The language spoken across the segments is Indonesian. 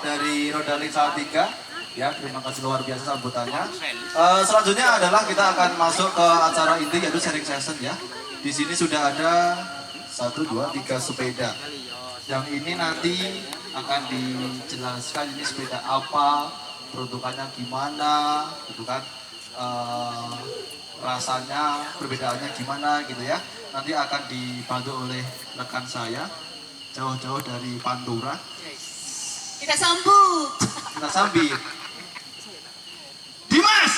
dari Rodalink Salatiga. Ya, terima kasih luar biasa sambutannya. Selanjutnya adalah kita akan masuk ke acara inti yaitu sharing session ya. Di sini sudah ada 1, 2, 3 sepeda. Yang ini nanti akan dijelaskan ini sepeda apa, peruntukannya gimana, gitu kan. Rasanya, perbedaannya gimana gitu ya. Nanti akan dibantu oleh rekan saya jauh-jauh dari Pantura. Kita sambut. Kita sambit. Dimas!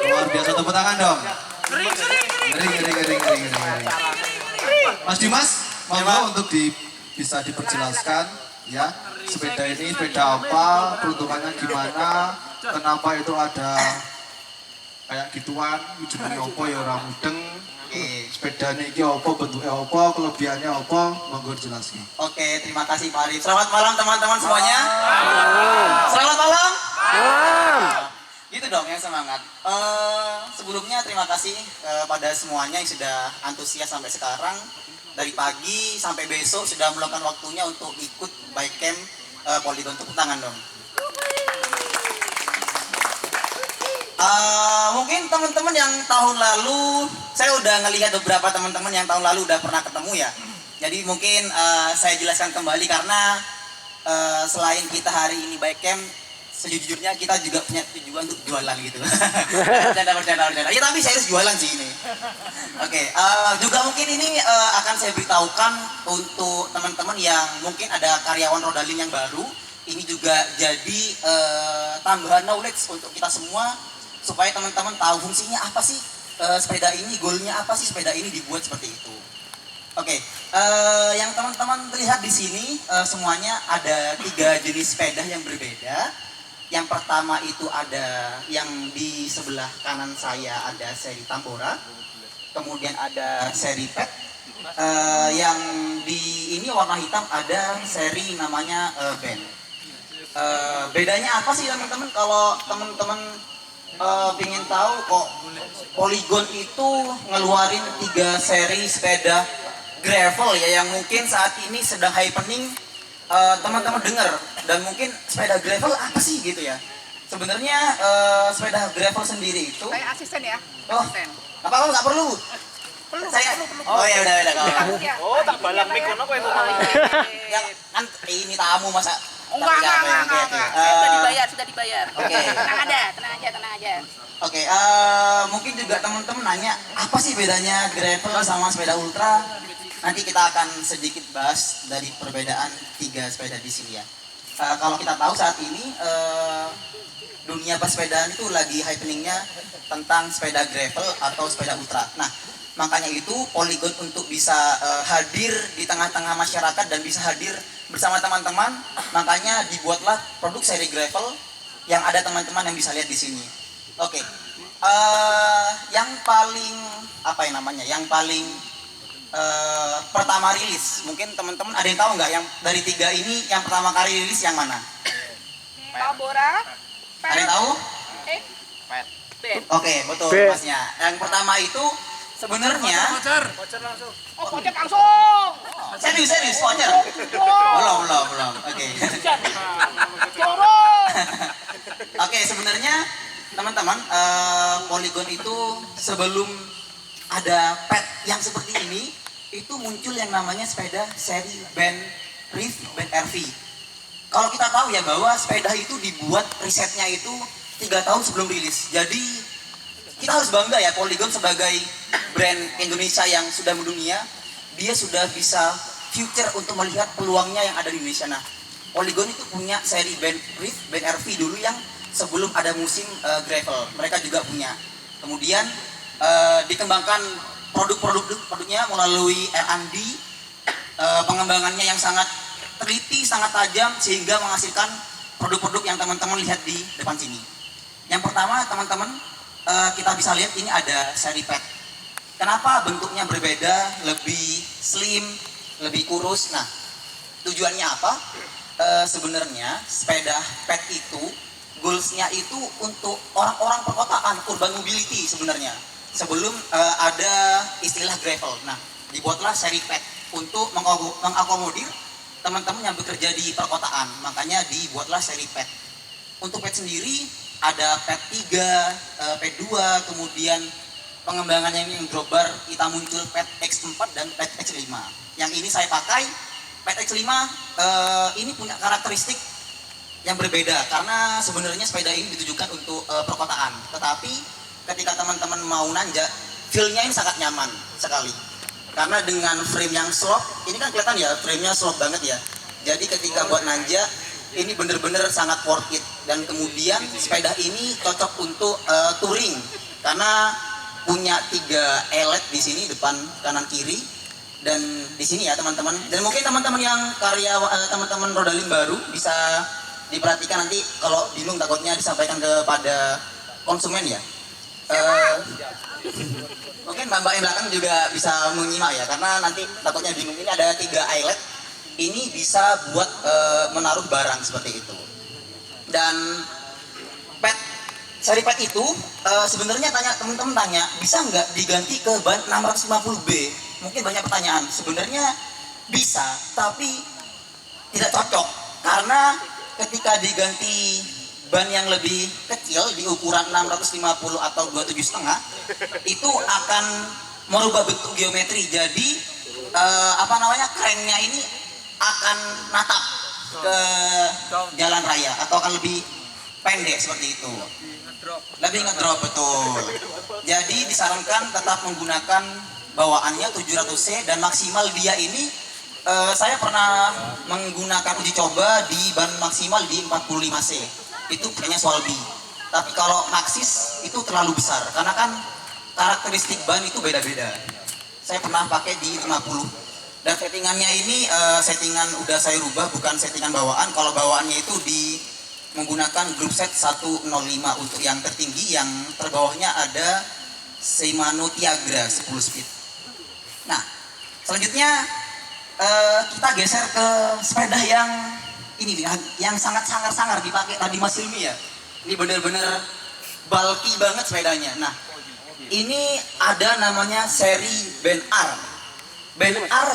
Luar biasa, tepuk tangan dong. Ngeri. Mas Dimas, monggo untuk bisa diperjelaskan ya, sepeda ini sepeda apa, peruntukannya gimana, kenapa itu ada kayak gituan, ujungnya apa ya orang mudeng, sepeda ini apa, bentuknya apa, kelebihannya apa, monggo dijelaskan. Oke, terima kasih Pak Arif. Selamat malam teman-teman semuanya. Selamat malam. Gitu dong ya, semangat. Sebelumnya terima kasih pada semuanya yang sudah antusias sampai sekarang. Dari pagi sampai besok sudah meluangkan waktunya untuk ikut bike camp Polygon. Tepuk tangan dong. Mungkin teman-teman yang tahun lalu, saya udah ngelihat beberapa teman-teman yang tahun lalu udah pernah ketemu ya. Jadi mungkin saya jelaskan kembali karena selain kita hari ini bike camp, sejujurnya kita juga punya tujuan untuk jualan gitu. Bercanda. Ya tapi serius jualan sih ini. Oke, juga mungkin ini akan saya beritahukan untuk teman-teman yang mungkin ada karyawan Rodalink yang baru. Ini juga jadi tambahan knowledge untuk kita semua supaya teman-teman tahu fungsinya apa sih sepeda ini, goalnya apa sih sepeda ini dibuat seperti itu. Oke, yang teman-teman lihat di sini semuanya ada 3 jenis sepeda yang berbeda. Yang pertama itu ada yang di sebelah kanan saya ada seri Tambora, kemudian ada seri Pet, yang di ini warna hitam ada seri namanya Ben. Bedanya apa sih teman-teman? Kalau teman-teman ingin tahu kok Polygon itu ngeluarin 3 seri sepeda gravel ya yang mungkin saat ini sedang happening, teman-teman dengar. Dan mungkin sepeda gravel apa sih gitu ya? Sebenarnya sepeda gravel sendiri itu. Saya asisten ya. Oh, apa nggak perlu? Perlu. Oh ya udah kawan. Oh, tak balang mik kono kowe itu. Yang kan ini tamu masa. Enggak. Sudah dibayar. Oke. Tenang aja. Oke, mungkin juga teman-teman nanya apa sih bedanya gravel sama sepeda ultra? Nanti kita akan sedikit bahas dari perbedaan 3 sepeda di sini ya. Kalau kita tahu saat ini dunia pesepedaan itu lagi happeningnya tentang sepeda gravel atau sepeda ultra. Nah, makanya itu Polygon untuk bisa hadir di tengah-tengah masyarakat dan bisa hadir bersama teman-teman, makanya dibuatlah produk seri gravel yang ada teman-teman yang bisa lihat di sini. Oke, yang paling apa yang namanya? Yang paling pertama rilis, mungkin teman-teman ada yang tahu nggak yang dari 3 ini yang pertama kali rilis yang mana? Tambora. Ada yang tahu? Ben. Oke, betul masnya. Yang pertama itu sebenarnya Voucher langsung. Oh, kocek langsung. serius voucher. Belum. Oke. Oke, sebenarnya teman-teman Polygon itu sebelum ada pet yang seperti ini, itu muncul yang namanya sepeda seri Ben Reef, Ben RV. Kalau kita tahu ya bahwa sepeda itu dibuat risetnya itu 3 tahun sebelum rilis. Jadi kita harus bangga ya Polygon sebagai brand Indonesia yang sudah mendunia, dia sudah bisa future untuk melihat peluangnya yang ada di Indonesia. Nah, Polygon itu punya seri Ben Reef, Ben RV dulu yang sebelum ada musim gravel. Mereka juga punya. Kemudian dikembangkan produknya melalui R&D, pengembangannya yang sangat teliti, sangat tajam sehingga menghasilkan produk-produk yang teman-teman lihat di depan sini. Yang pertama teman-teman kita bisa lihat ini ada seri Pet. Kenapa bentuknya berbeda, lebih slim, lebih kurus? Nah, tujuannya apa? Sebenarnya sepeda Pet itu goalsnya itu untuk orang-orang perkotaan, urban mobility sebenarnya. Sebelum ada istilah gravel. Nah, dibuatlah seri Pet untuk mengakomodir teman-teman yang bekerja di perkotaan, makanya dibuatlah seri pet. Untuk pet sendiri ada pet 3, pet 2, kemudian pengembangannya yang drop bar kita muncul pet X4 dan pet X5. Yang ini saya pakai pet X5 ini punya karakteristik yang berbeda karena sebenarnya sepeda ini ditujukan untuk perkotaan. Tetapi ketika teman-teman mau nanjak, feel-nya ini sangat nyaman sekali. Karena dengan frame yang slope, ini kan kelihatan ya frame-nya slope banget ya. Jadi ketika buat nanjak, ini bener-bener sangat worth it. Dan kemudian sepeda ini cocok untuk touring karena punya 3 elet di sini, depan, kanan, kiri, dan di sini ya teman-teman. Dan mungkin teman-teman yang teman-teman Rodalim baru bisa diperhatikan, nanti kalau bingung takutnya disampaikan kepada konsumen ya. Mungkin mbak-mbak yang belakang juga bisa menyimak ya, karena nanti takutnya bingung. Ini ada 3 eyelet, ini bisa buat menaruh barang seperti itu. Dan pet seri pet itu sebenarnya teman-teman tanya bisa nggak diganti ke ban 650B? Mungkin banyak pertanyaan. Sebenarnya bisa, tapi tidak cocok karena ketika diganti ban yang lebih kecil di ukuran 650 atau 27,5 itu akan merubah bentuk geometri. Jadi cranknya ini akan natap ke jalan raya atau akan lebih pendek seperti itu. Lebih ngedrop, betul. Jadi disarankan tetap menggunakan bawaannya 700C dan maksimal dia ini saya pernah menggunakan uji coba di ban maksimal di 45C. Itu punya Swalby. Tapi kalau Maxxis itu terlalu besar karena kan karakteristik ban itu beda-beda. Saya pernah pakai di 50. Dan settingannya ini settingan udah saya rubah, bukan settingan bawaan. Kalau bawaannya itu menggunakan group set 105 untuk yang tertinggi, yang terbawahnya ada Shimano Tiagra 10 speed. Nah, selanjutnya kita geser ke sepeda yang ini nih, yang sangat sangar-sangar dipakai tadi Mas Hilmi ya. Ini bener-bener bulky banget sepedanya. Nah, ini ada namanya seri Ben R. Ben R.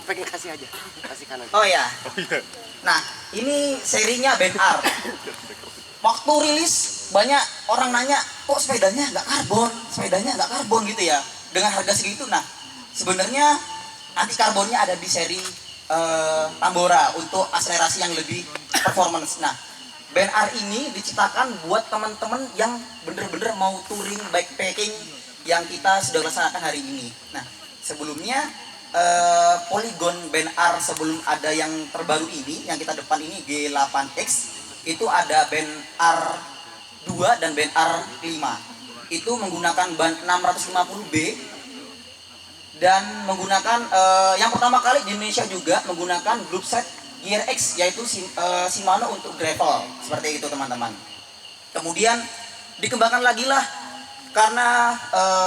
Pengen kasih aja, kasih kanan. Oh ya. Nah, ini serinya Ben R. Waktu rilis banyak orang nanya, kok sepedanya nggak karbon gitu ya, dengan harga segitu. Nah, sebenarnya anti karbonnya ada di seri Tambora untuk akselerasi yang lebih performance. Nah, Ben R ini diciptakan buat teman-teman yang bener-bener mau touring bikepacking yang kita sudah laksanakan hari ini. Nah, sebelumnya Polygon Ben R sebelum ada yang terbaru ini, yang kita depan ini G8X, itu ada Ben R2 dan Ben R5. Itu menggunakan ban 650B dan menggunakan yang pertama kali di Indonesia juga menggunakan group set Gear X, yaitu Shimano untuk gravel, seperti itu teman-teman. Kemudian dikembangkan lagi lah karena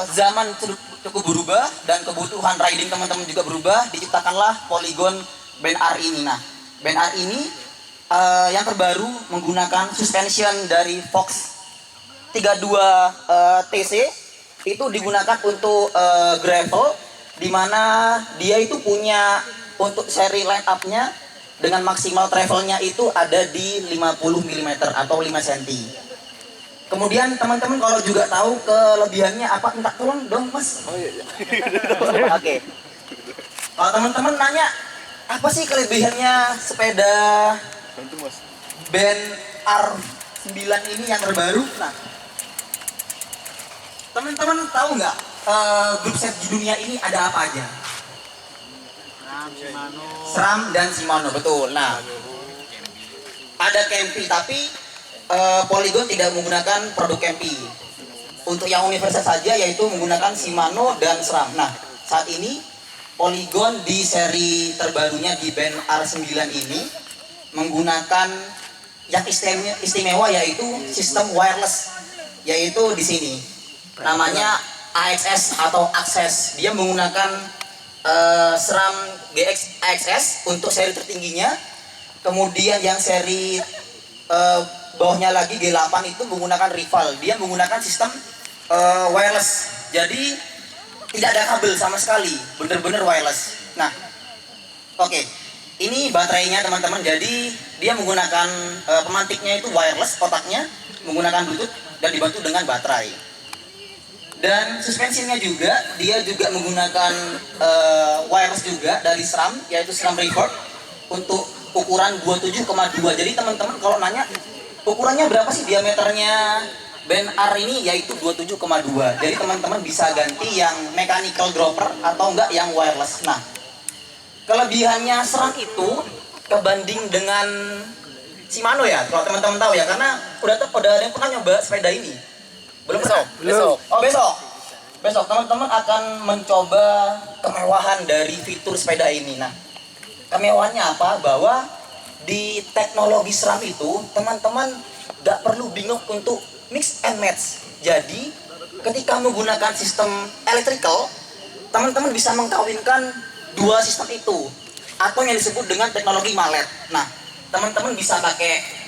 zaman cukup berubah dan kebutuhan riding teman-teman juga berubah, diciptakanlah Polygon Ben R ini. Nah, Ben R ini yang terbaru menggunakan suspension dari Fox 32 TC, itu digunakan untuk gravel, di mana dia itu punya untuk seri line up-nya dengan maksimal travelnya itu ada di 50 mm atau 5 cm. Kemudian teman-teman kalau juga tahu kelebihannya apa, minta tolong dong Mas. Oh iya. Oke. Kalau teman-teman nanya apa sih kelebihannya sepeda Ben R9 ini yang terbaru? Nah, teman-teman tahu nggak grup set di dunia ini ada apa aja? SRAM dan Shimano, betul. Nah, ada Kempi, tapi Polygon tidak menggunakan produk Kempi. Untuk yang universal saja, yaitu menggunakan Shimano dan SRAM. Nah, saat ini Polygon di seri terbarunya di Ben R9 ini menggunakan yang istimewa, yaitu sistem wireless, yaitu di sini namanya AXS atau Access. Dia menggunakan SRAM GX AXS untuk seri tertingginya. Kemudian yang seri bawahnya lagi G8 itu menggunakan rival. Dia menggunakan sistem wireless. Jadi tidak ada kabel sama sekali, bener-bener wireless. Nah, Oke, ini baterainya teman-teman. Jadi dia menggunakan pemantiknya itu wireless, kotaknya menggunakan Bluetooth dan dibantu dengan baterai. Dan suspensinya juga, dia juga menggunakan wireless juga dari SRAM, yaitu SRAM Reverb untuk ukuran 27,2. Jadi teman-teman kalau nanya ukurannya berapa sih diameternya band R ini, yaitu 27,2. Jadi teman-teman bisa ganti yang mechanical dropper atau enggak yang wireless. Nah, kelebihannya SRAM itu kebanding dengan Shimano ya, kalau teman-teman tahu ya, karena udah ada yang pernah nyoba sepeda ini. Belum pernah? Belum. Oh, besok teman-teman akan mencoba kemewahan dari fitur sepeda ini. Nah, kemewahannya apa? Bahwa di teknologi SRAM itu teman-teman gak perlu bingung untuk mix and match. Jadi ketika menggunakan sistem electrical, teman-teman bisa mengkawinkan dua sistem itu, atau yang disebut dengan teknologi mallet. Nah, teman-teman bisa pakai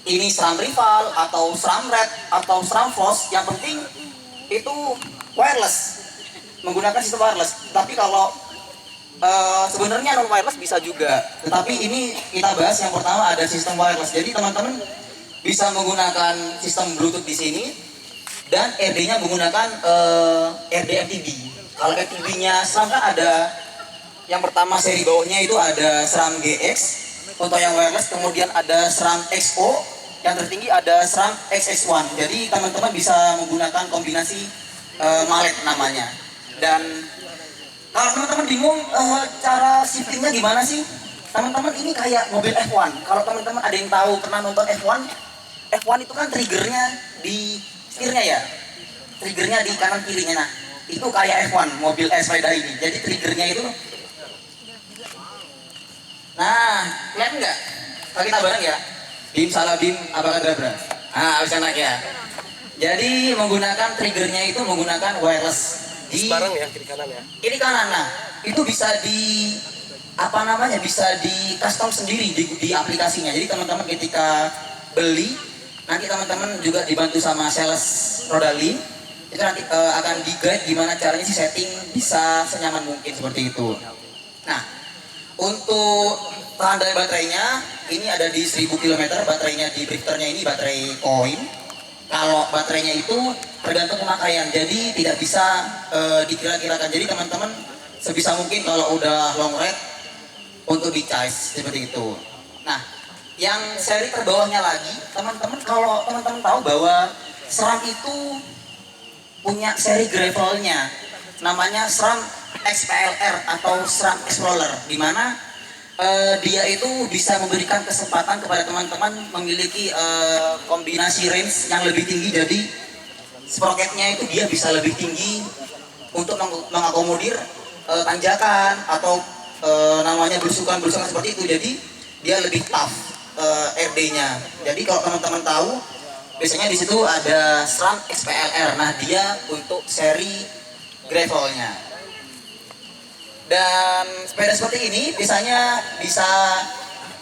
ini SRAM rival atau SRAM red atau SRAM Foss, yang penting itu wireless, menggunakan sistem wireless. Tapi kalau sebenarnya non wireless bisa juga, tetapi ini kita bahas yang pertama ada sistem wireless. Jadi teman-teman bisa menggunakan sistem Bluetooth di sini, dan RD-nya menggunakan RD FTB. Kalau FTB-nya SRAM kan ada yang pertama seri bawahnya itu ada SRAM GX untuk yang wireless, kemudian ada SRAM XO, yang tertinggi ada SRAM XX1. Jadi teman-teman bisa menggunakan kombinasi mallet namanya. Dan kalau teman-teman bingung cara shiftingnya gimana sih, teman-teman ini kayak mobil F1. Kalau teman-teman ada yang tahu pernah nonton F1, F1 itu kan triggernya di setirnya ya, triggernya di kanan kirinya. Nah, itu kayak F1 mobil sepeda ini. Jadi triggernya itu, nah lihat nggak? Kalau kita bareng ya, bim salah bim apakah drabra. Nah, harus enak ya. Jadi menggunakan triggernya itu menggunakan wireless. Di Bareng ya, kiri kanan ya. kiri kanan. Nah, itu bisa di apa namanya, bisa di custom sendiri di aplikasinya. Jadi teman-teman ketika beli, nanti teman-teman juga dibantu sama sales Rodalink, itu nanti akan di guide gimana caranya sih setting bisa senyaman mungkin seperti itu. Nah, untuk tahan dari baterainya ini ada di 1000 km. Baterainya di drifternya ini baterai koin. Kalau baterainya itu tergantung pemakaian, jadi tidak bisa dikira-kirakan. Jadi teman-teman sebisa mungkin kalau udah long ride untuk di charge seperti itu. Nah, yang seri terbawahnya lagi, teman-teman kalau teman-teman tahu bahwa SRAM itu punya seri gravelnya, namanya SRAM XPLR atau SRAM Explorer, di mana dia itu bisa memberikan kesempatan kepada teman-teman memiliki kombinasi range yang lebih tinggi. Jadi sprocketnya itu dia bisa lebih tinggi untuk mengakomodir tanjakan atau namanya belusukan-belusukan seperti itu. Jadi dia lebih tough RD-nya. Jadi kalau teman-teman tahu, biasanya di situ ada SRAM XPLR. Nah, dia untuk seri gravelnya. Dan sepeda seperti ini biasanya bisa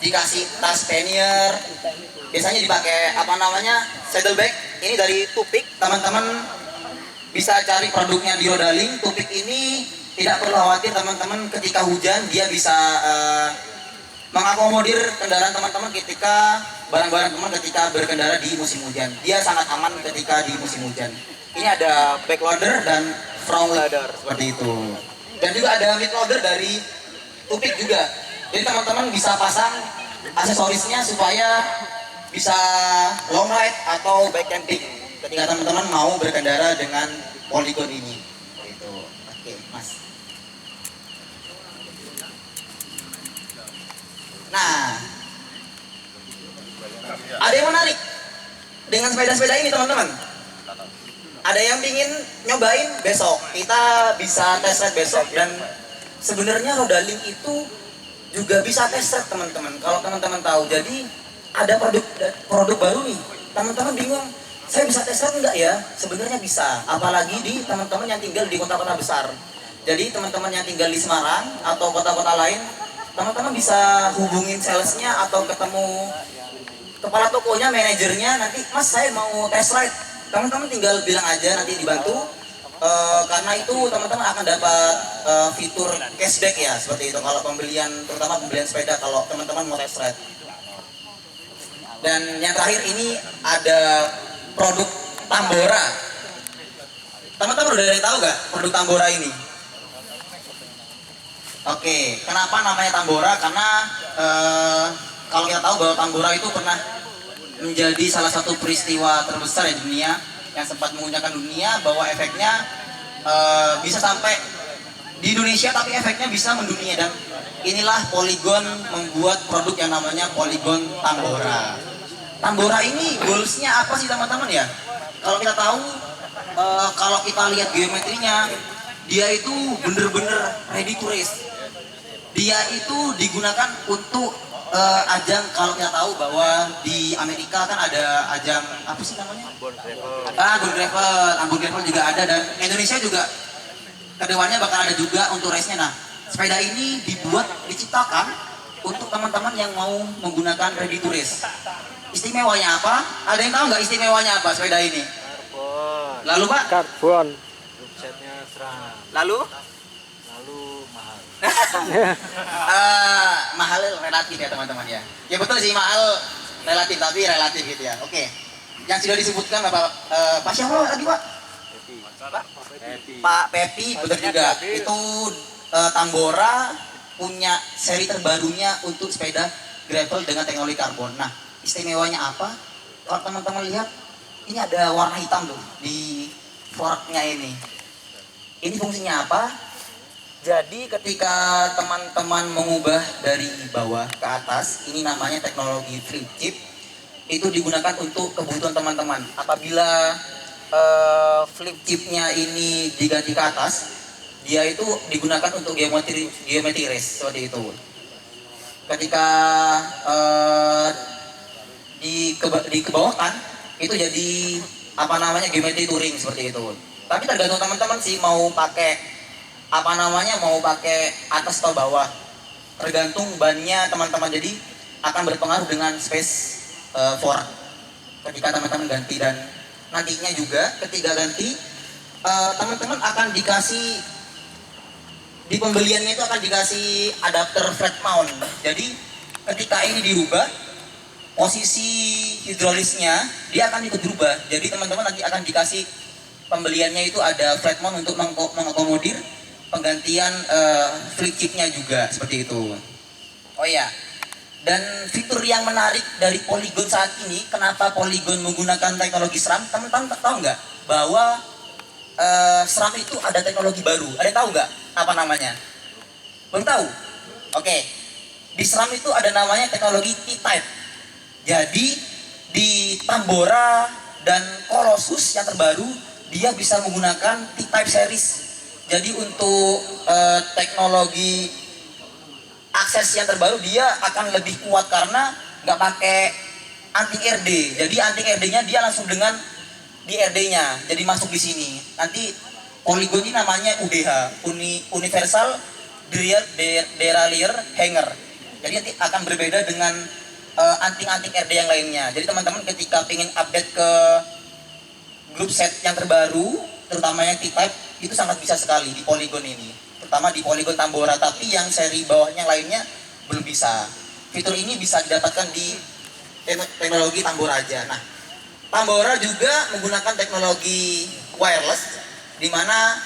dikasih tas pannier, biasanya dipakai apa namanya saddlebag. Ini dari Tupik, teman-teman bisa cari produknya di Rodalink. Tupik ini tidak perlu khawatir teman-teman, ketika hujan dia bisa mengakomodir kendaraan teman-teman ketika barang-barang teman ketika berkendara di musim hujan. Dia sangat aman ketika di musim hujan. Ini ada backloader dan front loader seperti itu. Dan juga ada mid loader dari Tupik juga. Jadi teman-teman bisa pasang aksesorisnya supaya bisa long ride atau bike camping ketika teman-teman mau berkendara dengan Polygon ini. Gitu. Oke, Mas. Nah, ada yang menarik dengan sepeda-sepeda ini teman-teman. Ada yang ingin nyobain besok, kita bisa test ride besok. Dan sebenarnya Rodalink itu juga bisa test ride teman-teman. Kalau teman-teman tahu, jadi ada produk baru nih, teman-teman bingung, saya bisa test ride enggak ya? Sebenarnya bisa, apalagi di teman-teman yang tinggal di kota-kota besar. Jadi teman-teman yang tinggal di Semarang atau kota-kota lain, teman-teman bisa hubungin salesnya atau ketemu kepala tokonya, manajernya. Nanti, Mas, saya mau test ride. Teman-teman tinggal bilang aja, nanti dibantu. Karena itu teman-teman akan dapat fitur cashback ya, seperti itu kalau pembelian, terutama pembelian sepeda kalau teman-teman mau test ride. Dan yang terakhir ini ada produk Tambora. Teman-teman udah ada yang tahu nggak produk Tambora ini? Oke, kenapa namanya Tambora? Karena kalau kita tahu bahwa Tambora itu pernah menjadi salah satu peristiwa terbesar di dunia yang sempat mengguncangkan dunia, bahwa efeknya bisa sampai di Indonesia tapi efeknya bisa mendunia, dan inilah Polygon membuat produk yang namanya Polygon Tambora. Tambora ini goalsnya apa sih teman-teman ya? Kalau kita tahu, kalau kita lihat geometrinya, dia itu bener-bener ready to race. Dia itu digunakan untuk ajang, kalau kita tahu bahwa di Amerika kan ada ajang apa sih namanya? Ambon Gravel juga ada, dan Indonesia juga kedepannya bakal ada juga untuk race-nya. Nah, sepeda ini diciptakan untuk teman-teman yang mau menggunakan ready to race. Istimewanya apa? Ada yang tahu nggak istimewanya apa sepeda ini? Karbon. Lalu Pak? Karbon. Setnya seram. Lalu? Lalu mahal. Mahal relatif ya teman-teman ya. Ya betul sih, mahal relatif, tapi relatif gitu ya. Oke. Yang sudah disebutkan Bapak Pak siapa tadi Pak? Pak Pepi, betul juga. Itu Tambora punya seri terbarunya untuk sepeda gravel dengan teknologi karbon. Nah, istimewanya apa? Kalau teman-teman lihat, ini ada warna hitam tuh di forknya ini. Ini fungsinya apa? Jadi ketika teman-teman mengubah dari bawah ke atas, ini namanya teknologi flip chip. Itu digunakan untuk kebutuhan teman-teman. Apabila flip chipnya ini diganti ke atas, dia itu digunakan untuk geometri race seperti itu. Ketika dikebawahkan, itu jadi apa namanya geometri touring seperti itu. Tapi tergantung teman-teman sih mau pakai mau pakai atas atau bawah, tergantung bannya teman-teman. Jadi akan berpengaruh dengan space fork ketika teman-teman ganti, dan nantinya juga ketika ganti teman-teman akan dikasih di pembeliannya itu akan dikasih adapter flat mount. Jadi ketika ini dirubah, posisi hidrolisnya dia akan ikut berubah. Jadi teman-teman nanti akan dikasih pembeliannya itu ada flat mount untuk mengakomodir penggantian flip chipnya juga seperti itu. Oh ya, dan fitur yang menarik dari Polygon saat ini, kenapa Polygon menggunakan teknologi SRAM? Teman-teman tahu nggak bahwa SRAM itu ada teknologi baru? Ada yang tahu nggak apa namanya? Belum tahu? Oke, di SRAM itu ada namanya teknologi T-Type. Jadi di Tambora dan Colossus yang terbaru, dia bisa menggunakan T-Type series. Jadi untuk teknologi akses yang terbaru, dia akan lebih kuat karena nggak pakai anti RD. Jadi anti RD-nya dia langsung dengan di RD-nya, jadi masuk di sini. Nanti Polygon ini namanya UDH, Universal Derailleur Hanger. Jadi nanti akan berbeda dengan anting-anting RD yang lainnya. Jadi teman-teman ketika ingin update ke grup set yang terbaru, terutama yang T-Type, itu sangat bisa sekali di Polygon ini, terutama di Polygon Tambora. Tapi yang seri bawahnya lainnya belum bisa. Fitur ini bisa didapatkan di teknologi Tambora aja. Nah, Tambora juga menggunakan teknologi wireless, di mana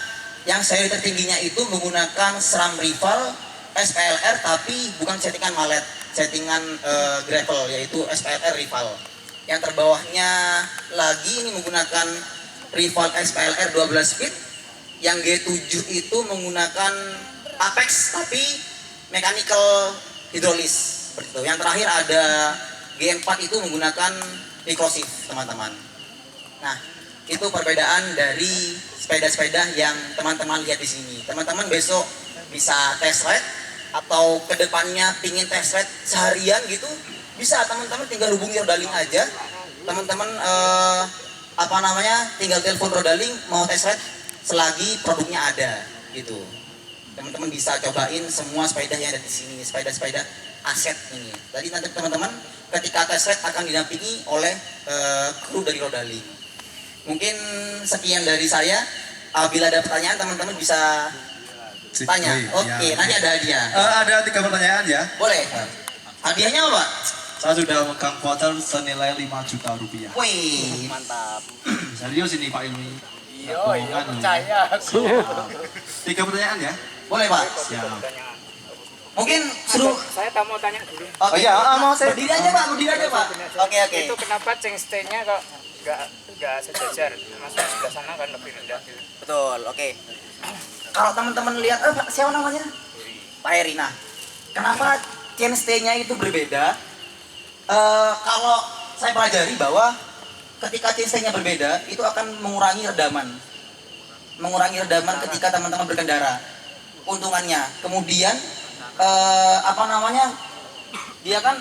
yang seri tertingginya itu menggunakan SRAM Rival SPLR, tapi bukan settingan mallet, settingan gravel, yaitu SPLR Rival. Yang terbawahnya lagi ini menggunakan Rival SPLR 12 speed. Yang G7 itu menggunakan Apex tapi mechanical hidrolis seperti itu. Yang terakhir ada G4 itu menggunakan recursive, teman-teman. Nah, itu perbedaan dari sepeda-sepeda yang teman-teman lihat di sini. Teman-teman besok bisa test ride, atau kedepannya pingin test ride seharian gitu, bisa teman-teman tinggal hubungi Rodaling aja. Teman-teman tinggal telepon Rodaling mau test ride selagi produknya ada gitu. Teman-teman bisa cobain semua sepeda yang ada di sini, sepeda-sepeda aset ini. Jadi nanti teman-teman ketika test ride akan didampingi oleh kru dari Rodaling. Mungkin sekian dari saya. Apabila ada pertanyaan teman-teman bisa tanya. Oke, Ya. nanti ada hadiah. Ada 3 pertanyaan ya. Boleh. Hadiahnya apa? Saya sudah megang voucher senilai 5 juta rupiah. Wih, Mantap. Serius ini Pak Ilmi. Iya, percaya. 3 pertanyaan ya. boleh Pak. Siap. Mungkin seru. Saya tak mau tanya dulu. Oke. iya, mau saya. Berdiri aja Pak, berdiri aja Pak. Oke, oke. Itu kenapa chainstay-nya kok nggak sejajar? Maksudnya sebelah sana kan lebih rendah gitu. Betul, oke. Kalau teman-teman lihat, Pak, siapa namanya? Pak Heri. Nah, kenapa chainstay-nya itu berbeda? Kalau saya pelajari bahwa ketika chainstay-nya berbeda, itu akan mengurangi redaman. Mengurangi redaman ketika teman-teman berkendara. Keuntungannya. Kemudian, dia kan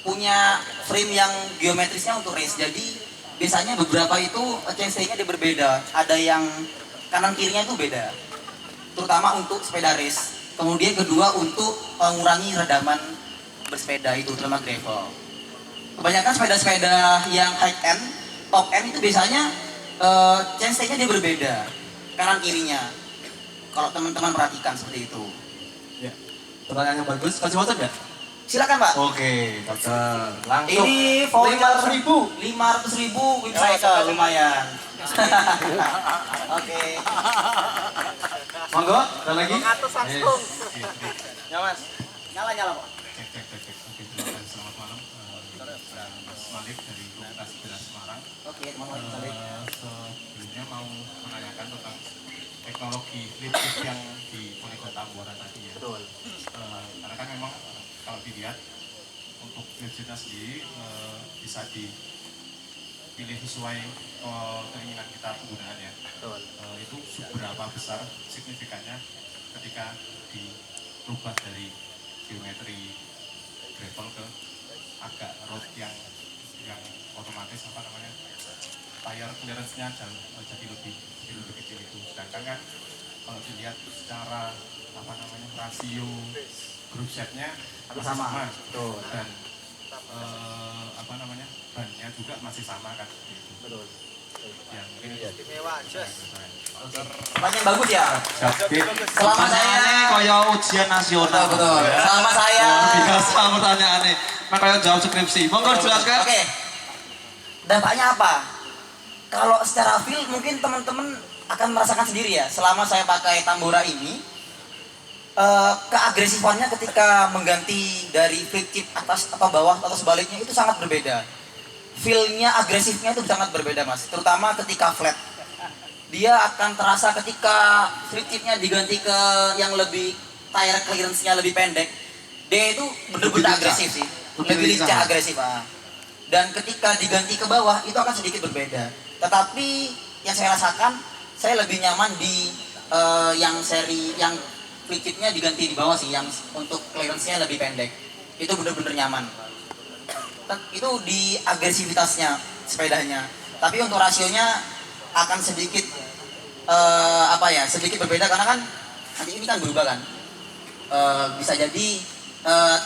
punya frame yang geometrisnya untuk race. Jadi biasanya beberapa itu chainstay-nya dia berbeda. Ada yang kanan kirinya itu beda. Terutama untuk sepeda race. Kemudian kedua untuk mengurangi redaman bersepeda itu terutama gravel. Kebanyakan sepeda-sepeda yang high end, top end itu biasanya chainstay-nya dia berbeda kanan kirinya. Kalau teman-teman perhatikan seperti itu. Ya. Pertanyaan yang bagus. Kasih voucher nggak? Silakan Pak. Oke, voucher. Langsung. Ini voucher 500.000. 500.000 website lumayan. Oke. Monggo, ada lagi? langsung. Ya Mas. Nyala Pak. Cek. Oke, terima kasih. Selamat malam. Saya Mas Malik dari Komunitas Sepeda Semarang. Oke, teman-teman balik. Sebelumnya mau menanyakan tentang teknologi listrik yang di Polikota Tambora tadi ya. Betul. Karena kan memang kalau dilihat untuk listriknya sendiri bisa dipilih sesuai keinginan kita penggunaannya. Betul. Itu seberapa besar signifikannya ketika dirubah dari geometri gravel ke agak road yang otomatis tire clearance-nya jadi lebih kecil itu. Sedangkan kan kalau dilihat secara rasio group set-nya masih sama. Betul. Dan bannya juga masih sama kan gitu. Betul. Ya, mungkin Pertanyaan bagus ya. Selama saya Pertanyaannya kaya ujian nasional. betul. Selama saya Biasa pertanyaannya. Makanya jawab skripsi. Monggo jelaskan. Oke. Dampaknya apa? Kalau secara feel mungkin teman-teman akan merasakan sendiri ya. Selama saya pakai Tambora ini, keagresifannya ketika mengganti dari flip chip atas atau bawah atau sebaliknya itu sangat berbeda. Feel-nya, agresifnya itu sangat berbeda Mas. Terutama ketika flat. Dia akan terasa ketika flip chipnya diganti ke yang lebih tire clearance-nya lebih pendek. Dia itu benar-benar agresif sih. Lebih lincah agresif. Dan ketika diganti ke bawah itu akan sedikit berbeda. Tetapi yang saya rasakan, saya lebih nyaman di yang seri yang flip chipnya diganti di bawah sih, yang untuk clearance-nya lebih pendek. Itu benar-benar nyaman. Itu di agresivitasnya sepedanya. Tapi untuk rasionya akan sedikit sedikit berbeda karena kan nanti ini kan berubah kan. Bisa jadi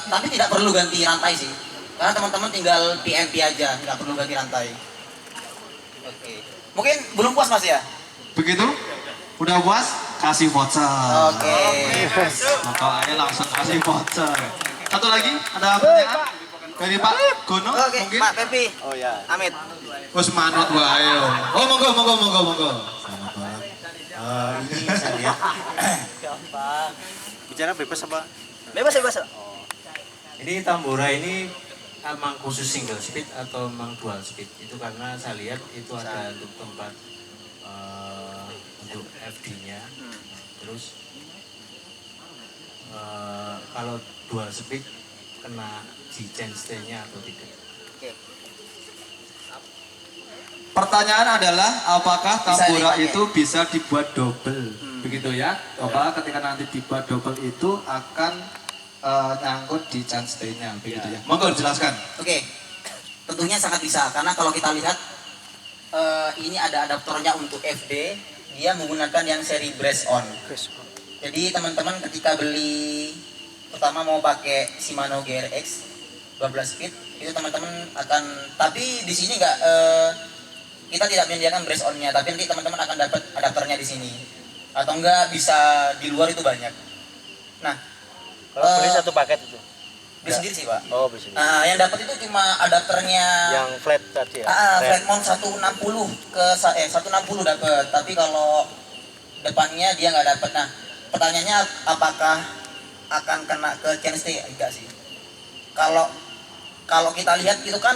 tapi tidak perlu ganti rantai sih. Karena teman-teman tinggal PNP aja, nggak perlu ganti rantai. Oke. Mungkin belum puas Mas ya? Begitu? Udah puas? Kasih voucher. Oke. Makanya langsung kasih voucher. Satu lagi, ada pertanyaan? Dari Pak Gono Oke, mungkin? Pak Pepi. Oh ya. Amit. Wes manut wae. Oh, monggo. Selamat malam. Ini saya lihat Bicara bebas apa? Bebas. Ini Tambora ini emang khusus single speed atau emang dual speed? Itu karena saya lihat itu ada untuk tempat untuk FD-nya. Terus kalau dual speed kena di chainstay-nya atau tidak? Pertanyaan adalah apakah Bisa Tambora dipakai. itu bisa dibuat double? Begitu ya. Apakah ketika nanti dibuat double itu akan nyangkut di chainstay-nya begitu ya. Monggo dijelaskan. Oke. Tentunya sangat bisa karena kalau kita lihat ini ada adaptornya untuk FD, dia menggunakan yang seri brace on. Jadi teman-teman ketika beli pertama mau pakai Shimano GRX 12 speed itu teman-teman akan, tapi di sini kita tidak menyediakan brace on-nya, tapi nanti teman-teman akan dapat adapternya di sini. Atau enggak bisa di luar itu banyak. Nah, Kalau beli satu paket itu. beli sendiri sih, Pak. Oh, beli sendiri. Nah, yang dapat itu cuma adapternya Yang flat tadi ya. flat mount 160 160 dapat. Tapi kalau depannya dia nggak dapat. Nah, pertanyaannya apakah akan kena ke chainstay? Enggak sih. Kalau kita lihat itu kan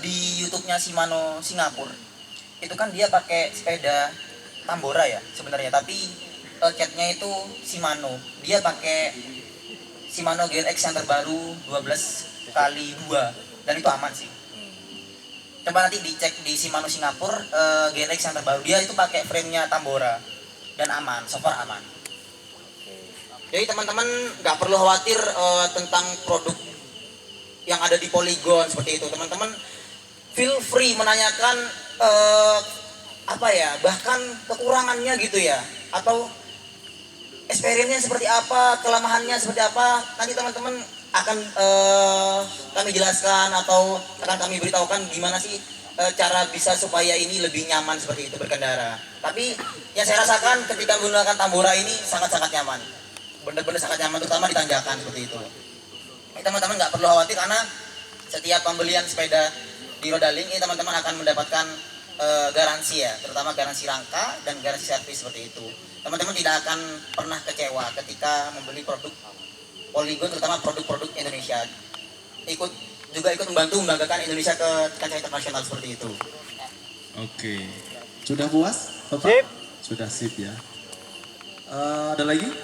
di YouTube-nya Shimano Singapura, itu kan dia pakai sepeda Tambora ya sebenarnya, tapi catnya itu Shimano. Dia pakai Shimano GRX yang terbaru 12x2 dan itu aman sih. Coba nanti dicek di Shimano Singapura GRX yang terbaru, dia itu pakai frame-nya Tambora dan aman, so far aman. Jadi teman-teman nggak perlu khawatir tentang produk yang ada di Polygon seperti itu. Teman-teman feel free menanyakan bahkan kekurangannya gitu ya, atau experience-nya seperti apa, kelemahannya seperti apa. Nanti teman-teman akan kami jelaskan atau akan kami beritahukan gimana sih cara bisa supaya ini lebih nyaman seperti itu berkendara. Tapi yang saya rasakan ketika menggunakan Tambora ini sangat-sangat nyaman. Benar-benar sangat nyaman, terutama di tanjakan seperti itu. Teman-teman nggak perlu khawatir karena setiap pembelian sepeda di Rodaling ini teman-teman akan mendapatkan garansi ya, terutama garansi rangka dan garansi servis seperti itu. Teman-teman tidak akan pernah kecewa ketika membeli produk Polygon, terutama produk-produk Indonesia. Ikut membantu membanggakan Indonesia ke kancah internasional seperti itu. Oke. Sudah puas, Bapak? Sip. Sudah sip ya. Ada lagi?